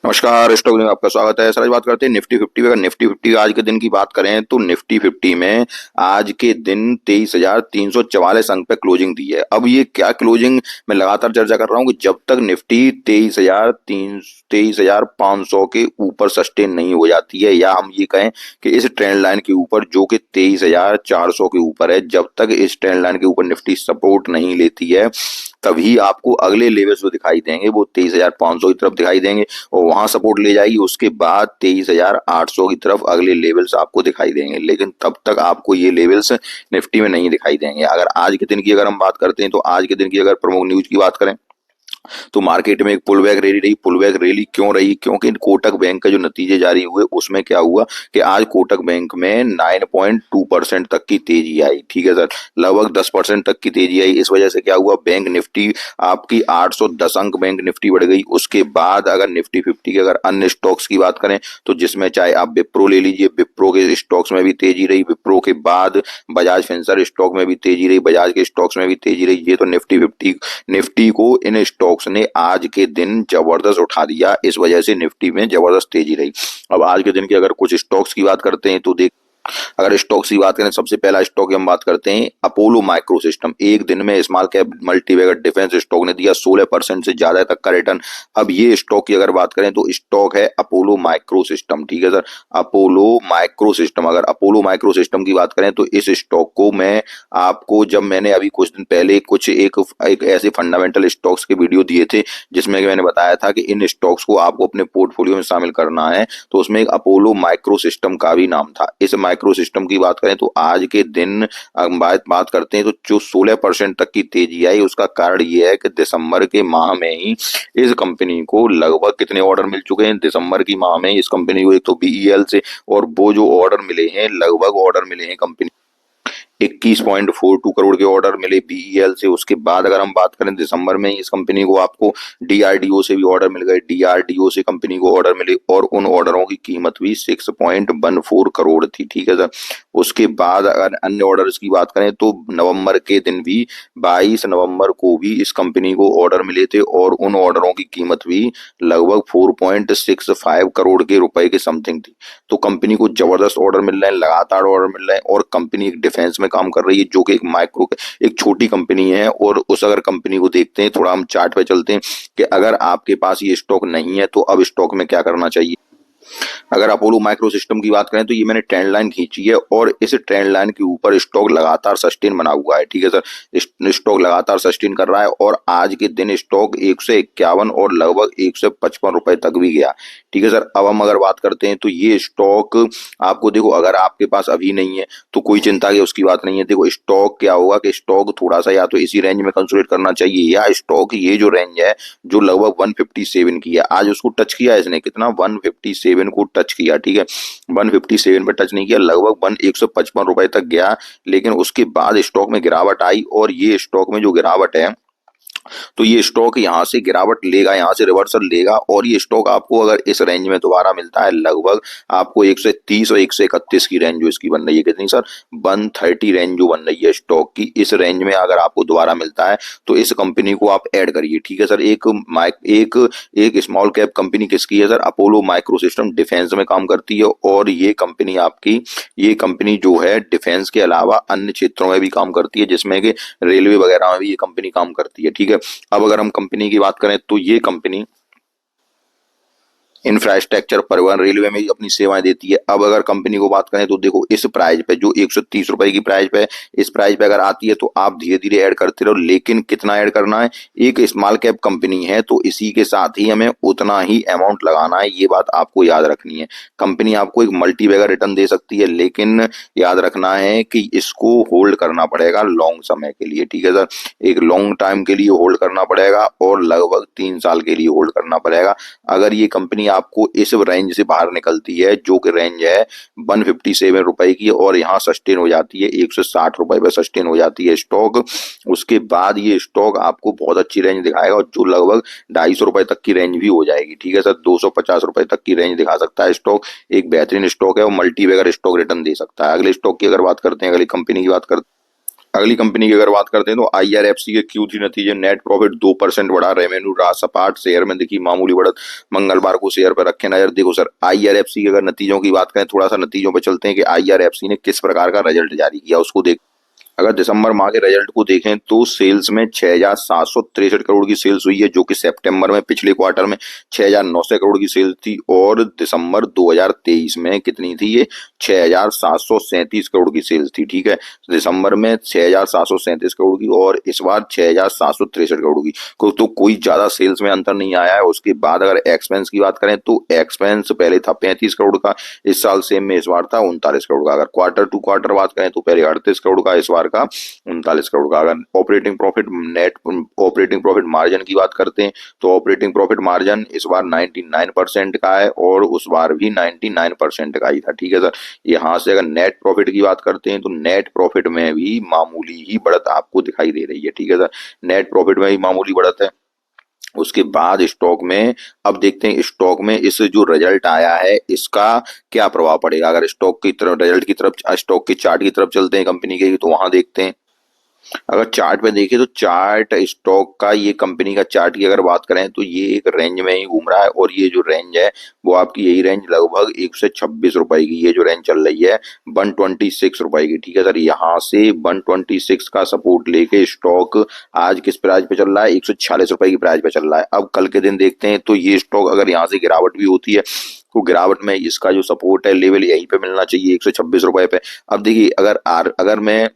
नमस्कार, स्टॉक में आपका स्वागत है। सर, आज बात करते हैं निफ्टी 50 पे। अगर निफ्टी 50 आज के दिन की बात करें तो निफ्टी 50 में आज के दिन 23,344 अंक पे क्लोजिंग दी है। अब ये क्या क्लोजिंग, मैं लगातार चर्चा कर रहा हूँ कि जब तक निफ्टी 23,500 के ऊपर सस्टेन नहीं हो जाती है, या हम ये कहें कि इस ट्रेंड लाइन के ऊपर जो कि 23,400 के ऊपर है, जब तक इस ट्रेंड लाइन के ऊपर निफ्टी सपोर्ट नहीं लेती है, तभी आपको अगले लेवल्स जो दिखाई देंगे वो 23,500 की तरफ दिखाई देंगे और वहां सपोर्ट ले जाएगी। उसके बाद 23,800 की तरफ अगले लेवल्स आपको दिखाई देंगे, लेकिन तब तक आपको ये लेवल्स निफ्टी में नहीं दिखाई देंगे। अगर आज के दिन की अगर हम बात करते हैं तो आज के दिन की अगर प्रमुख न्यूज की बात करें तो मार्केट में एक पुल बैक रैली रही। पुल बैक रैली क्यों रही? क्योंकि कोटक बैंक का जो नतीजे जारी हुए उसमें क्या हुआ कि आज कोटक बैंक में 9.2% तक की तेजी आई। ठीक है सर, लगभग 10% तक की तेजी आई। इस वजह से क्या हुआ, बैंक निफ्टी आपकी 810 अंक बैंक निफ्टी बढ़ गई। उसके बाद अगर निफ्टी 50 के अगर अन्य स्टॉक्स की बात करें तो जिसमें चाहे आप विप्रो ले लीजिए, विप्रो के स्टॉक्स में भी तेजी रही। विप्रो के बाद बजाज फिंसर्व स्टॉक में भी तेजी रही, बजाज के स्टॉक्स में भी तेजी रही। ये तो निफ्टी 50, निफ्टी को इन स्टॉक्स ने आज के दिन जबरदस्त उठा दिया, इस वजह से निफ्टी में जबरदस्त तेजी रही। अब आज के दिन की अगर कुछ स्टॉक्स की बात करते हैं तो देख, अगर स्टॉक्स की बात करें, सबसे पहला स्टॉक हम बात करते हैं अपोलो माइक्रो सिस्टम। एक दिन में small cap multibagger defence stock ने दिया 16% से ज्यादा तक का रिटर्न। अब ये स्टॉक की अगर बात करें तो स्टॉक है अपोलो माइक्रो सिस्टम। ठीक है सर, अपोलो माइक्रो सिस्टम। अगर अपोलो माइक्रो सिस्टम की बात करें तो इस स्टॉक को मैं आपको, जब मैंने अभी कुछ दिन पहले कुछ एक ऐसे फंडामेंटल स्टॉक्स के वीडियो दिए थे जिसमें मैंने बताया था कि इन स्टॉक्स को आपको अपने पोर्टफोलियो में शामिल करना है, तो उसमें एक अपोलो माइक्रो सिस्टम का भी नाम था। इस माइक्रो सिस्टम की बात करें तो आज के दिन हम बात करते हैं तो जो 16% तक की तेजी आई, उसका कारण ये है कि दिसंबर के माह में ही इस कंपनी को लगभग कितने ऑर्डर मिल चुके हैं। दिसंबर की माह में इस कंपनी को एक तो बीईएल से, और वो जो ऑर्डर मिले हैं, लगभग ऑर्डर मिले हैं कंपनी 21.42 करोड़ के ऑर्डर मिले बीईएल से। उसके बाद अगर हम बात करें दिसंबर में इस कंपनी को आपको डीआरडीओ से भी ऑर्डर मिल गए, डीआरडीओ से कंपनी को ऑर्डर मिले और उन ऑर्डरों की कीमत भी 6.14 करोड़ थी। ठीक है सर, उसके बाद अगर अन्य ऑर्डर्स की बात करें तो नवंबर के दिन भी 22 नवंबर को भी इस कंपनी को ऑर्डर मिले थे और उन ऑर्डरों की कीमत भी लगभग 4.65 करोड़ के रुपए के समथिंग थी। तो कंपनी को जबरदस्त ऑर्डर मिल रहे हैं, लगातार ऑर्डर मिल रहे हैं, और कंपनी एक डिफेंस में काम कर रही है जो कि एक माइक्रो, एक छोटी कंपनी है। और उस अगर कंपनी को देखते हैं, थोड़ा हम चार्ट पे चलते हैं कि अगर आपके पास ये स्टॉक नहीं है तो अब स्टॉक में क्या करना चाहिए। अगर अपोलो माइक्रो सिस्टम की बात करें तो ये मैंने ट्रेंड लाइन खींची है और इस ट्रेंड लाइन के ऊपर स्टॉक लगातार सस्टेन बना हुआ है। ठीक है सर, स्टॉक लगातार सस्टेन कर रहा है और आज के दिन स्टॉक 151 और लगभग 155 रुपए तक भी गया। ठीक है सर, अब हम अगर बात करते हैं तो ये स्टॉक आपको, देखो अगर आपके पास अभी नहीं है तो कोई चिंता की उसकी बात नहीं है। देखो स्टॉक क्या होगा कि स्टॉक थोड़ा सा या तो इसी रेंज में कंसोलिडेट करना चाहिए, या स्टॉक ये जो रेंज है जो लगभग 157 की है, आज उसको टच किया है इसने, कितना 157 को टच किया। ठीक है, 157 पे टच नहीं किया, लगभग 155 रुपए तक गया, लेकिन उसके बाद स्टॉक में गिरावट आई। और ये स्टॉक में जो गिरावट है तो ये स्टॉक यहाँ से गिरावट लेगा, यहाँ से रिवर्सल लेगा, और ये स्टॉक आपको अगर इस रेंज में दोबारा मिलता है, लगभग आपको 130 और 131 की रेंज जो इसकी बन रही है, कितनी सर, 130 रेंज जो बन रही है स्टॉक की, इस रेंज में अगर आपको दोबारा मिलता है तो इस कंपनी को आप ऐड करिए। ठीक है सर, एक एक स्मॉल कैप कंपनी किसकी है sir, Apollo micro system, defence में काम करती है। और ये कंपनी आपकी, ये कंपनी जो है डिफेंस के अलावा अन्य क्षेत्रों में भी काम करती है, जिसमें कि रेलवे वगैरह में भी ये कंपनी काम करती है। ठीक है, अब अगर हम कंपनी की बात करें तो ये कंपनी इंफ्रास्ट्रक्चर, परिवहन, रेलवे में अपनी सेवाएं देती है। अब अगर कंपनी को बात करें तो देखो इस प्राइस पे जो 130 रुपए की प्राइस पे, इस प्राइस पे अगर आती है तो आप धीरे धीरे ऐड करते रहो, लेकिन कितना ऐड करना है, एक स्मॉल कैप कंपनी है तो इसी के साथ ही हमें उतना ही अमाउंट लगाना है, ये बात आपको याद रखनी है। कंपनी आपको एक मल्टी बैगर रिटर्न दे सकती है, लेकिन याद रखना है कि इसको होल्ड करना पड़ेगा लॉन्ग समय के लिए। ठीक है सर, एक लॉन्ग टाइम के लिए होल्ड करना पड़ेगा और लगभग 3 साल के लिए होल्ड करना पड़ेगा। अगर ये कंपनी आपको इस रेंज से बाहर निकलती है जो कि रेंज है 157 रुपए की, और यहाँ सस्टेन हो जाती है 160 रुपए पे सस्टेन हो जाती है स्टॉक, उसके बाद ये स्टॉक आपको बहुत अच्छी रेंज दिखाएगा और जो लगभग 250 रुपए तक की रेंज भी हो जाएगी। ठीक है सर, 250 रुपए तक की रेंज दिखा सकता है स्टॉक, एक बेहतरीन स्टॉक है और मल्टी बैगर स्टॉक रिटर्न दे सकता है। अगले स्टॉक की अगर बात करते हैं, अगली कंपनी की बात करते हैं अगली कंपनी की अगर बात करते हैं तो आईआरएफसी के Q3 नतीजे, नेट प्रॉफिट 2% बढ़ा, रेवेन्यू रहा सपाट, शेयर में देखी मामूली बढ़त। मंगलवार को शेयर पर रखे नजर। देखो सर, आईआरएफसी के अगर नतीजों की बात करें, थोड़ा सा नतीजों पर चलते हैं कि आईआरएफसी ने किस प्रकार का रिजल्ट जारी किया उसको देख। अगर दिसंबर माह के रिजल्ट को देखें तो सेल्स में 6,763 करोड़ की सेल्स हुई है, जो कि सितंबर में पिछले क्वार्टर में 6,900 करोड़ की सेल्स थी, और दिसंबर 2023 में कितनी थी ये, 6,737 करोड़ की सेल्स थी। ठीक है, दिसंबर में 6,737 करोड़ की और इस बार 6,763 करोड़ की। तो कोई ज्यादा सेल्स में अंतर नहीं आया है। उसके बाद अगर एक्सपेंस की बात करें तो एक्सपेंस पहले था 35 करोड़ का, इस साल सेम में इस बार था 39 करोड़ का। अगर क्वार्टर टू क्वार्टर बात करें तो पहले 38 करोड़ का, इस बार का 39 करोड़ का। अगर operating profit, net operating profit margin की बात करते हैं तो ऑपरेटिंग प्रॉफिट मार्जिन इस बार 99% का है और उस बार भी 99% का ही था। ठीक है सर, यहाँ से अगर नेट प्रॉफिट की बात करते हैं तो नेट प्रॉफिट में भी मामूली ही बढ़त आपको दिखाई दे रही है। ठीक है सर, नेट प्रॉफिट में भी मामूली बढ़त है। उसके बाद स्टॉक में, अब देखते हैं स्टॉक में इस जो रिजल्ट आया है इसका क्या प्रभाव पड़ेगा। अगर स्टॉक की तरफ, रिजल्ट की तरफ, स्टॉक की चार्ट की तरफ चलते हैं कंपनी के, तो वहां देखते हैं। अगर चार्ट पे देखें तो चार्ट स्टॉक का, ये कंपनी का चार्ट की अगर बात करें तो ये एक रेंज में ही घूम रहा है, और ये जो रेंज है वो आपकी यही रेंज लगभग 126 रुपए की, ये जो रेंज चल रही है 126 रुपए की। ठीक है सर, यहाँ से 126 का सपोर्ट लेके स्टॉक आज किस प्राइस पे चल रहा है, 146 रुपए की प्राइस पे चल रहा है। अब कल के दिन देखते हैं तो ये स्टॉक अगर यहाँ से गिरावट भी होती है तो गिरावट में इसका जो सपोर्ट है लेवल यहीं पे मिलना चाहिए, 126 रुपए पे। अब देखिए, अगर मैं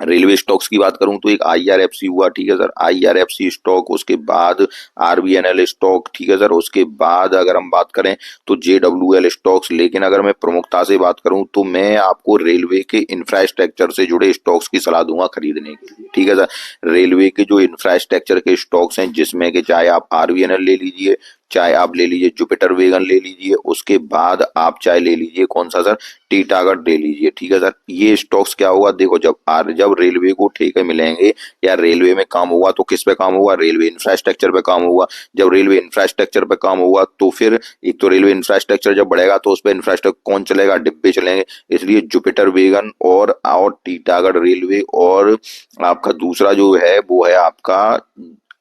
रेलवे स्टॉक्स की बात करूं तो एक आईआरएफसी हुआ। ठीक है सर, आईआरएफसी स्टॉक, उसके बाद आरबीएनएल स्टॉक। ठीक है सर, उसके बाद अगर हम बात करें तो जेडब्ल्यूएल स्टॉक्स। लेकिन अगर मैं प्रमुखता से बात करूं तो मैं आपको रेलवे के इंफ्रास्ट्रक्चर से जुड़े स्टॉक्स की सलाह दूंगा खरीदने के लिए। ठीक है सर, रेलवे के जो इंफ्रास्ट्रक्चर के स्टॉक्स हैं, जिसमें कि चाहे आप आरबीएनएल ले लीजिए, चाहे आप ले लीजिए जुपिटर वेगन ले लीजिए, उसके बाद आप चाहे ले लीजिए कौन सा सर, टीटागढ़ ले लीजिए। ठीक है सर, ये स्टॉक्स क्या होगा, देखो जब रेलवे को ठेके मिलेंगे या रेलवे में काम होगा तो किस पे काम होगा, रेलवे इंफ्रास्ट्रक्चर पे काम होगा। जब रेलवे इंफ्रास्ट्रक्चर पे काम होगा तो फिर एक तो रेलवे इंफ्रास्ट्रक्चर जब बढ़ेगा तो उस पर इंफ्रास्ट्रक्चर कौन चलेगा, डिब्बे चलेंगे। इसलिए जुपिटर वेगन और टीटागढ़ रेलवे, और आपका दूसरा जो है वो है आपका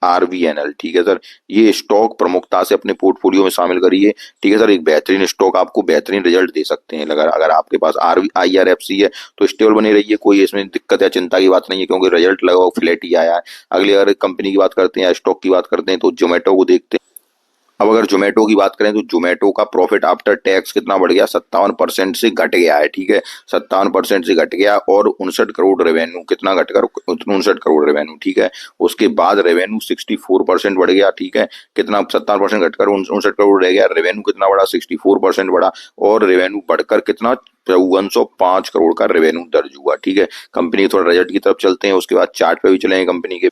आरवीएनएल। ठीक है सर, ये स्टॉक प्रमुखता से अपने पोर्टफोलियो में शामिल करिए। ठीक है सर, एक बेहतरीन स्टॉक आपको बेहतरीन रिजल्ट दे सकते हैं। अगर अगर आपके पास आईआरएफसी है तो स्टेबल बनी रहिए, कोई इसमें दिक्कत या चिंता की बात नहीं है, क्योंकि रिजल्ट लगा फ्लैट ही आया है। अगली अगर कंपनी की बात करते हैं या स्टॉक की बात करते हैं तो जोमेटो को देखते हैं। अब अगर जोमेटो की बात करें तो जोमेटो का प्रॉफिट आफ्टर टैक्स कितना बढ़ गया, 57% से घट गया है। ठीक है, 57% से घट गया, और 59 करोड़ रेवेन्यू, कितना घटकर 59 करोड़ रेवेन्यू। ठीक है, उसके बाद रेवेन्यू 64% बढ़ गया। ठीक है, कितना, 57% घटकर 59 करोड़ रह गया। रेवेन्यू कितना बढ़ा, 64% बढ़ा, और रेवेन्यू बढ़कर कितना, 5405 करोड़ का रेवेन्यू दर्ज हुआ। ठीक है, कंपनी थोड़ा रिजल्ट की तरफ चलते हैं, उसके बाद चार्ट पे भी चलेंगे कंपनी के।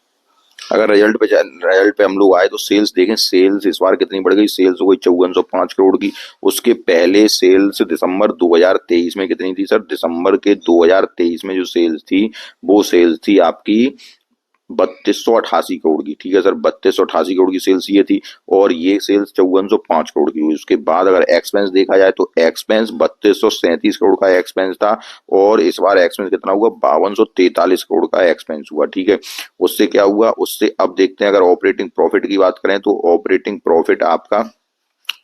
अगर रिजल्ट पे हम लोग आए तो सेल्स देखें, सेल्स इस बार कितनी बढ़ गई, सेल्स हो गई 5405 करोड़ की। उसके पहले सेल्स दिसंबर 2023 में कितनी थी सर, दिसंबर के 2023 में जो सेल्स थी वो सेल्स थी आपकी 3288 करोड़ की। ठीक है सर, 3288 करोड़ की सेल्स ये थी, और ये सेल्स 5405 करोड़ की हुई। उसके बाद अगर एक्सपेंस देखा जाए तो एक्सपेंस 3237 करोड़ का एक्सपेंस था, और इस बार एक्सपेंस कितना हुआ, 5243 करोड़ का एक्सपेंस हुआ। ठीक है, उससे क्या हुआ, उससे अब देखते हैं अगर ऑपरेटिंग प्रॉफिट की बात करें तो ऑपरेटिंग प्रॉफिट आपका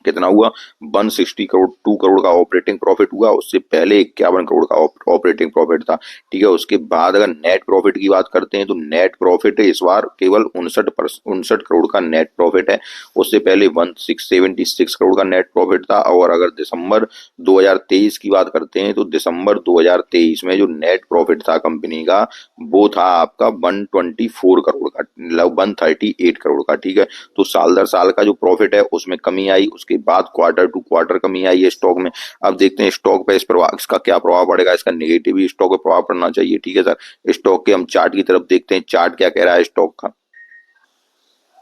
कितना हुआ, 162 करोड़ का ऑपरेटिंग प्रॉफिट हुआ। उससे पहले 51 करोड़ का ऑपरेटिंग प्रॉफिट था। ठीक है, उसके बाद अगर नेट प्रॉफिट की बात करते हैं तो नेट प्रॉफिट इस बार केवल 59 करोड़ का नेट प्रॉफिट है। उससे पहले 1676 करोड़ का नेट प्रॉफिट था। और अगर दिसंबर 2023 की बात करते हैं तो दिसंबर 2023 में जो नेट प्रॉफिट था कंपनी का वो था आपका 124 करोड़ का, मतलब 138 करोड़ का। ठीक है, तो साल दर साल का जो प्रॉफिट है उसमें कमी आई, उसके बाद क्वार्टर टू क्वार्टर कमी आई है स्टॉक में। अब देखते हैं स्टॉक पे इसका क्या प्रभाव पड़ेगा, इसका नेगेटिव ही स्टॉक पे प्रभाव पड़ना चाहिए। ठीक है सर, स्टॉक के हम चार्ट की तरफ देखते हैं, चार्ट क्या कह रहा है स्टॉक का।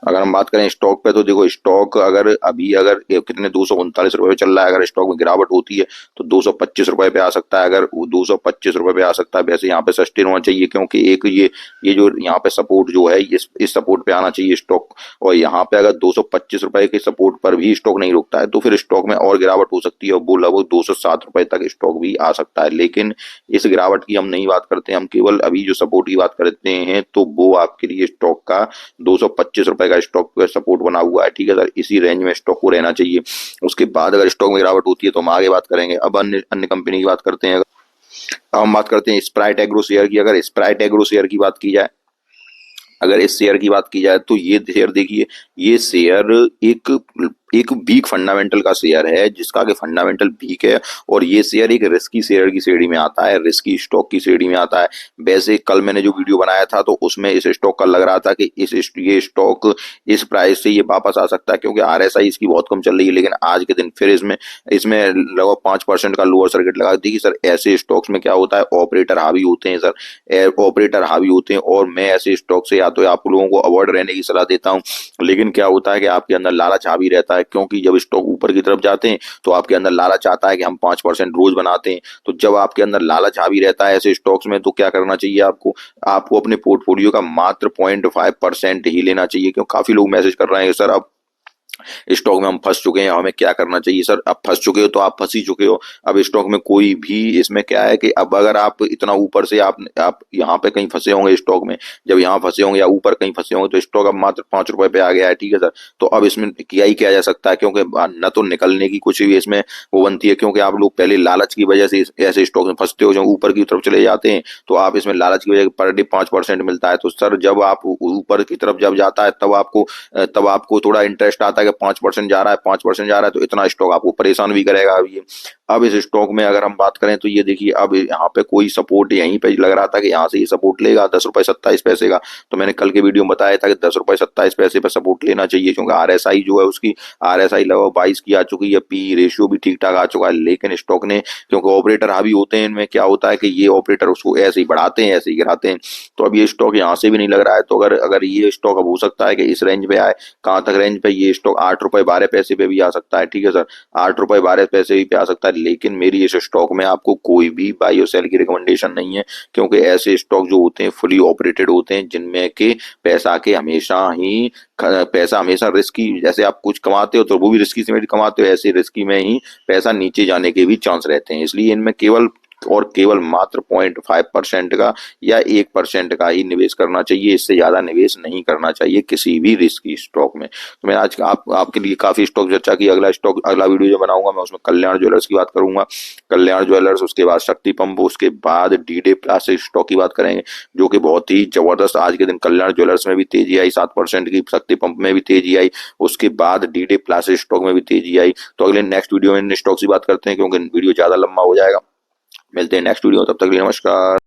अगर हम बात करें स्टॉक पे, तो देखो स्टॉक अगर अभी अगर कितने 239 रुपए पे चल रहा है, अगर स्टॉक में गिरावट होती है तो 225 रुपए पे आ सकता है। अगर 225 रुपए पे आ सकता है, वैसे यहाँ पे सस्टेन होना चाहिए, क्योंकि एक ये जो यहाँ पे सपोर्ट जो है, इस सपोर्ट पे आना चाहिए स्टॉक। और यहाँ पे अगर 225 रुपए के सपोर्ट पर भी स्टॉक नहीं रुकता है तो फिर स्टॉक में और गिरावट हो सकती है, और वो लगभग 207 रुपए तक स्टॉक भी आ सकता है। लेकिन इस गिरावट की हम नहीं बात करते, हम केवल अभी जो सपोर्ट की बात करते हैं, तो वो आपके लिए स्टॉक का 225 रुपए का स्टॉक सपोर्ट बना हुआ है, ठीक है सर। इसी रेंज में स्टॉक को रहना चाहिए। उसके बाद अगर स्टॉक में गिरावट होती है तो हम आगे बात करेंगे। अब अन्य अन्य कंपनी की बात करते हैं। अब हम बात करते हैं स्प्राइट एग्रो शेयर की। अगर स्प्राइट एग्रो शेयर की बात की जाए, अगर इस शेयर की बात की जाए, तो ये शेयर देखिए, ये शेयर एक एक वीक फंडामेंटल का शेयर है, जिसका कि फंडामेंटल वीक है, और ये शेयर एक रिस्की शेयर की श्रेणी में आता है, रिस्की स्टॉक की श्रेणी में आता है। वैसे कल मैंने जो वीडियो बनाया था, तो उसमें इस स्टॉक का लग रहा था कि ये स्टॉक इस प्राइस से ये वापस आ सकता है, क्योंकि आरएसआई इसकी बहुत कम चल रही है। लेकिन आज के दिन फिर इसमें इसमें लगभग 5% का लोअर सर्किट लगा। देखिए सर, ऐसे स्टॉक्स में क्या होता है, ऑपरेटर हावी होते हैं सर, ऑपरेटर हावी होते हैं, और मैं ऐसे स्टॉक से या तो आप लोगों को अवॉइड रहने की सलाह देता हूँ। लेकिन क्या होता है कि आपके अंदर लालच हावी रहता है, क्योंकि जब स्टॉक ऊपर की तरफ जाते हैं तो आपके अंदर लालच आता है कि हम 5% रोज बनाते हैं। तो जब आपके अंदर लालच हावी रहता है ऐसे स्टॉक्स में, तो क्या करना चाहिए आपको, आपको अपने पोर्टफोलियो का मात्र 0.5% ही लेना चाहिए। क्यों, काफी लोग मैसेज कर रहे हैं सर, अब स्टॉक में हम फंस चुके हैं, हमें क्या करना चाहिए। सर, अब फंस चुके हो तो आप फंस ही चुके हो। अब स्टॉक में कोई भी, इसमें क्या है कि अब अगर आप इतना ऊपर से आप यहाँ पे कहीं फंसे होंगे स्टॉक में, जब यहाँ फंसे होंगे या ऊपर कहीं फंसे होंगे, तो स्टॉक अब मात्र 5 रुपए पे आ गया है, ठीक है सर। तो अब इसमें किया ही किया जा सकता है, क्योंकि न तो निकलने की कुछ भी इसमें वो बनती है, क्योंकि आप लोग पहले लालच की वजह से ऐसे स्टॉक में फंसते हो, जब ऊपर की तरफ चले जाते हैं तो आप इसमें लालच की वजह से पर डे 5% मिलता है। तो सर, जब आप ऊपर की तरफ जब जाता है, तब आपको थोड़ा इंटरेस्ट आता है कि 5% जा रहा है, 5% जा रहा है, तो इतना स्टॉक आपको परेशान भी करेगा। अब इस स्टॉक में अगर हम बात करें, तो ये देखिए, अब यहाँ पे कोई सपोर्ट यहीं पे लग रहा था कि यहाँ से ये सपोर्ट लेगा 10 रुपए 27 पैसे का। तो मैंने कल के वीडियो में बताया था कि 10 रुपए 27 पैसे पर सपोर्ट लेना चाहिए, क्योंकि आरएसआई जो है उसकी, आरएसआई लगभग 22 की आ चुकी है, पी रेशियो भी ठीक ठाक आ चुका है। लेकिन स्टॉक ने, क्योंकि ऑपरेटर हावी होते हैं, इनमें क्या होता है कि ये ऑपरेटर उसको ऐसे ही बढ़ाते हैं, ऐसे ही गिराते हैं। तो अब ये स्टॉक यहाँ से भी नहीं लग रहा है। तो अगर अगर ये स्टॉक अब हो सकता है कि इस रेंज पे आए, कहाँ तक रेंज पे, ये स्टॉक 8 रुपए 12 पैसे पे भी आ सकता है, ठीक है सर। 8 रुपए 12 पैसे भी पे आ सकता है। लेकिन मेरी इस स्टॉक में आपको कोई भी बाई और सेल की रिकमेंडेशन नहीं है, क्योंकि ऐसे स्टॉक जो होते हैं फुली ऑपरेटेड होते हैं, जिनमें के पैसा हमेशा रिस्की, जैसे आप कुछ कमाते हो तो वो भी रिस्की से कमाते हो, ऐसे रिस्की में ही पैसा नीचे जाने के भी चांस रहते हैं। इसलिए इनमें केवल और केवल मात्र 0.5% का या 1% का ही निवेश करना चाहिए, इससे ज्यादा निवेश नहीं करना चाहिए किसी भी रिस्की स्टॉक में। तो मैं आज आपके लिए काफी स्टॉक चर्चा की। अगला वीडियो जो बनाऊंगा, मैं उसमें कल्याण ज्वेलर्स की बात करूंगा। कल्याण ज्वेलर्स, उसके बाद शक्ति पंप, उसके बाद डी डे प्लास्टिक स्टॉक की बात करेंगे, जो कि बहुत ही जबरदस्त आज के दिन कल्याण ज्वेलर्स में भी तेजी आई, 7% की, शक्ति पंप में भी तेजी आई, उसके बाद डी डे प्लास्टिक स्टॉक में भी तेजी आई। तो अगले नेक्स्ट वीडियो में इन स्टॉक्स की बात करते हैं, क्योंकि वीडियो ज्यादा लंबा हो जाएगा। मिलते हैं नेक्स्ट वीडियो, तब तक के लिए नमस्कार।